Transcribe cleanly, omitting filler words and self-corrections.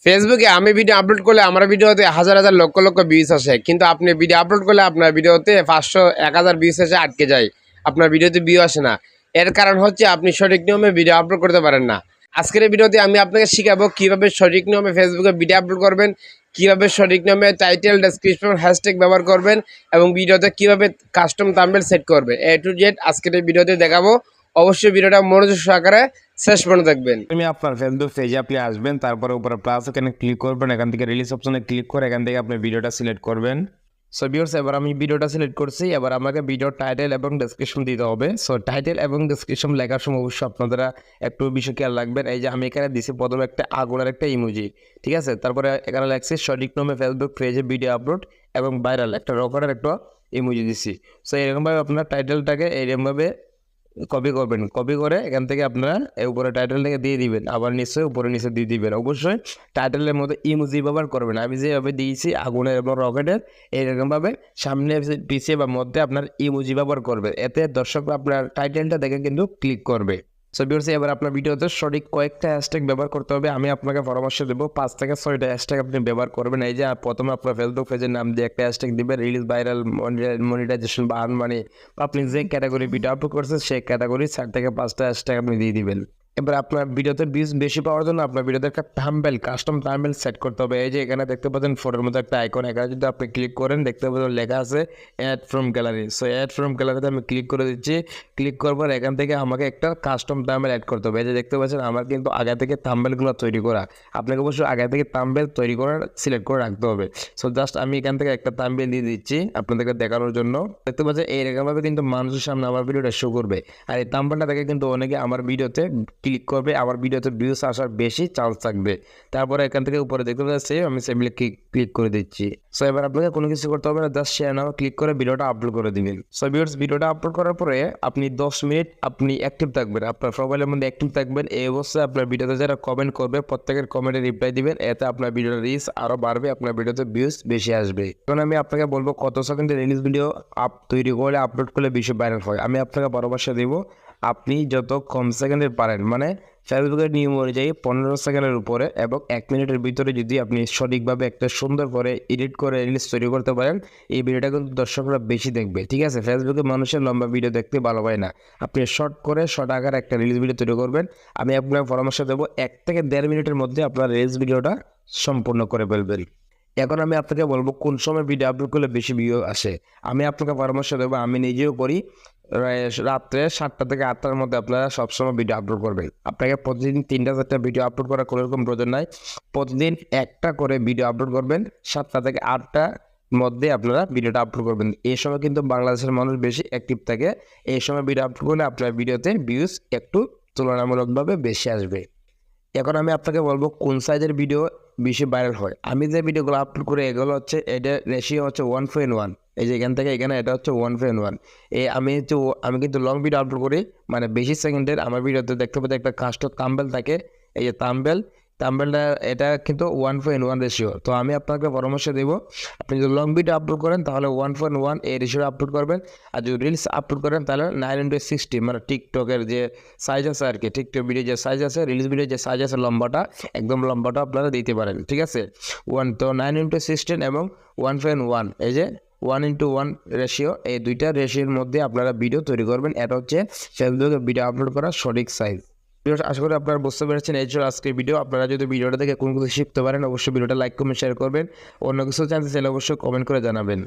ফেসবুকে আমি video upload করলে আমার ভিডিওতে হাজার হাজার লক্ষ লক্ষ ভিউজ আসে, কিন্তু আপনি ভিডিও আপলোড করলে আপনার ভিডিওতে 500 1000 ভিউজ এসে আটকে যায়, আপনার ভিডিওতে ভিউ আসে না। এর কারণ হচ্ছে আপনি সঠিক নিয়মে ভিডিও আপলোড করতে পারেন না। আজকের এই ভিডিওতে আমি আপনাকে শিখাবো কিভাবে সঠিক নিয়মে ফেসবুকে ভিডিও আপলোড করবেন, কিভাবে সঠিক নিয়মে টাইটেল, ডেসক্রিপশন, হ্যাশট্যাগ ব্যবহার করবেন এবং ভিডিওতে কিভাবে কাস্টম থাম্বনেল সেট করবে, এ টু জেড আজকের এই ভিডিওতে দেখাবো। অবশ্যই ভিডিওটা মনোযোগ সহকারে শেষ পর্যন্ত দেখবেন। তুমি আপনার ফেসবুক পেজে আপনি আসবেন, তারপরে উপরে প্লাস এখানে ক্লিক করবেন, এখান থেকে রিলিজ অপশনে ক্লিক করে এখান থেকে আপনি ভিডিওটা সিলেক্ট করবেন। সো ভিউয়ার্স, এবার আমি ভিডিওটা সিলেক্ট করছি। এবার আমাকে ভিডিওর টাইটেল এবং ডেসক্রিপশন দিতে হবে। সো টাইটেল এবং ডেসক্রিপশন লেখার সময় অবশ্যই আপনারা একটু বিষয় খেয়াল রাখবেন। এই যে আমি এখানে দিছি প্রথমে একটা আগুনের একটা ইমোজি, ঠিক আছে। তারপরে এখানে লেখছি সঠিক নামে ফেসবুক পেজে ভিডিও আপলোড এবং ভাইরাল একটা রকেটের একটা ইমোজি দিছি। সো এরকমভাবে আপনার টাইটেলটাকে এরকমভাবে কপি করবেন, কপি করে এখান থেকে আপনারা উপরে টাইটেলটাকে দিয়ে দিবেন, আবার নিশ্চয়ই উপরে নিচে দিয়ে দিবেন। অবশ্যই টাইটেলের মধ্যে ইমোজি ব্যবহার করবেন। আমি যেভাবে দিয়েছি আগুনের এবং রকেটের, এইরকমভাবে সামনে পিছিয়ে বা মধ্যে আপনার ইমোজি ব্যবহার করবেন। এতে দর্শকরা আপনার টাইটেলটা দেখে কিন্তু ক্লিক করবে। সো ভিউয়ার্স, এবার আপনার ভিডিওতে সঠিক কয়েকটা হ্যাশট্যাগ ব্যবহার করতে হবে। আমি আপনাকে পরামর্শ দেবো 5 থেকে 6টা হ্যাশট্যাগ আপনি ব্যবহার করবেন। এই যে প্রথমে আপনার ফেসবুক পেজের নাম দিয়ে একটা হ্যাশট্যাগ দিবেন, রিলিজ, ভাইরাল, মনিটাইজেশন বা আর্ন মানি, আপনি যে ক্যাটাগরি ভিডিও আপলোড করছেন সেই ক্যাটাগরি 4 থেকে 5টা হ্যাশট্যাগ আপনি দিয়ে দিবেন। এবার আপনার ভিডিওতে ভিউজ বেশি পাওয়ার জন্য আপনার ভিডিওতে একটা থাম্বনেল, কাস্টম থাম্বনেল সেট করতে হবে। এই যে এখানে দেখতে পাচ্ছেন ফটোর মধ্যে একটা আইকন, এখানে যদি আপনি ক্লিক করেন দেখতে পাচ্ছেন লেখা আছে add from gallery. So add from গ্যালারিতে আমি ক্লিক করে দিচ্ছি। ক্লিক করবার এখান থেকে আমাকে একটা কাস্টম থাম্বনেল অ্যাড করতে হবে। এই যে দেখতে পাচ্ছেন আমার কিন্তু আগে থেকে থাম্বনেলগুলো তৈরি করা, আপনাকে অবশ্যই আগে থেকে থাম্বনেল তৈরি করার সিলেক্ট করে রাখতে হবে। সো জাস্ট আমি এখান থেকে একটা থাম্বনেল দিয়ে দিচ্ছি আপনাদেরকে দেখানোর জন্য। দেখতে পাচ্ছেন এইরকমভাবে কিন্তু মানুষের সামনে আমার ভিডিওটা শো করবে, আর এই থাম্বনেলটা দেখে কিন্তু অনেকে আমার ভিডিওতে ক্লিক করবে, আমার ভিডিওতে ভিউজ আসার বেশি চান্স থাকবে। তারপরে এখান থেকে উপরে দেখতে পাচ্ছি আমি সেভে ক্লিক করে দিচ্ছি। সো এবার আপনাকে কোনো কিছু করতে হবে না, জাস্ট শেয়ার নাও ক্লিক করে ভিডিওটা আপলোড করে দিবেন। সো ভিউয়ার্স, ভিডিওটা আপলোড করার পরে আপনি 10 মিনিট আপনি অ্যাক্টিভ থাকবেন, আপনার প্রোফাইলের মধ্যে অ্যাক্টিভ থাকবেন। এই অবস্থায় আপনার ভিডিওতে যারা কমেন্ট করবে প্রত্যেকের কমেন্টে রিপ্লাই দিবেন, এতে আপনার ভিডিওর রিচ আরও বাড়বে, আপনার ভিডিওতে ভিউজ বেশি আসবে। এখন আমি আপনাকে বলবো কত সেকেন্ডের রিলিজ ভিডিও তৈরি করে আপলোড করলে বেশি ভাইরাল হয়। আমি আপনাকে পরামর্শ দেবো আপনি যত কম সেকেন্ডের পারেন, মানে ফেসবুকের নিয়ম অনুযায়ী 15 সেকেন্ডের উপরে এবং 1 মিনিটের ভিতরে যদি আপনি সঠিকভাবে একটা সুন্দর করে এডিট করে রিলিজ তৈরি করতে পারেন, এই ভিডিওটা কিন্তু দর্শকরা বেশি দেখবে, ঠিক আছে। ফেসবুকে মানুষের লম্বা ভিডিও দেখতে ভালো পায় না, আপনি শর্ট করে শর্ট আকারে একটা রিলিজ ভিডিও তৈরি করবেন। আমি আপনাকে পরামর্শ দেবো 1 থেকে 1.5 মিনিটের মধ্যে আপনার রিলিজ ভিডিওটা সম্পূর্ণ করে ফেলবেন। এখন আমি আপনাকে বলবো কোন সময় ভিডিও আপলোড করলে বেশি ভিউ আসে। আমি আপনাকে পরামর্শ দেবো, আমি নিজেও করি, রাত্রে 7টা থেকে 8টার মধ্যে আপনারা সবসময় ভিডিও আপলোড করবেন। আপনাকে প্রতিদিন 3টা 4টা ভিডিও আপলোড করার কোনো রকম প্রয়োজন নাই, প্রতিদিন একটা করে ভিডিও আপলোড করবেন। 7টা থেকে 8টার মধ্যে আপনারা ভিডিওটা আপলোড করবেন। এই সময় কিন্তু বাংলাদেশের মানুষ বেশি অ্যাক্টিভ থাকে, এই সময় ভিডিও আপলোড করলে আপনার ভিডিওতে ভিউজ একটু তুলনামূলকভাবে বেশি আসবে। এখন আমি আপনাকে বলবো কোন সাইজের ভিডিও বেশি ভাইরাল হয়। আমি যে ভিডিওগুলো আপলোড করি এগুলো হচ্ছে, এটা রেশিও হচ্ছে 1:1। এই যে এখান থেকে এখানে এটা হচ্ছে 1:1। আমি কিন্তু লং ভিডিও আপলোড করি, মানে বেশি সেকেন্ডের। আমার ভিডিওতে দেখতে পাচ্ছি একটা কাস্টম থাম্বনেল থাকে, এই যে থাম্বনেলটা এটা কিন্তু 1:1 রেশিও। তো আমি আপনাকে পরামর্শ দেবো আপনি যদি লং ভিডিও আপলোড করেন তাহলে 1:1 এই রেশিও আপলোড করবেন, আর যদি রিলস আপলোড করেন তাহলে 9:60, মানে টিকটকের যে সাইজ আছে আর কি, টিকটক ভিডিও যে সাইজ আছে, রিলস ভিডিও যে সাইজ আছে লম্বাটা, একদম লম্বাটা আপনারা দিতে পারেন, ঠিক আছে। তো 9:16 এবং 1:1, এই যে 1:1 রেশিও, এই দুইটা রেশিওর মধ্যে আপনারা ভিডিও তৈরি করবেন। এটা হচ্ছে ফেসবুকে ভিডিও আপলোড করার সঠিক সাইজ। আশা করি আপনারা বুঝতে পেরেছেন। এই ছিল আজকের ভিডিও। আপনারা যদি ভিডিওটা দেখে কোনো কিছু শিখতে পারেন অবশ্যই ভিডিওটা লাইক কমেন্ট শেয়ার করবেন। অন্য কিছু জানতে চাইলে অবশ্যই কমেন্ট করে জানাবেন।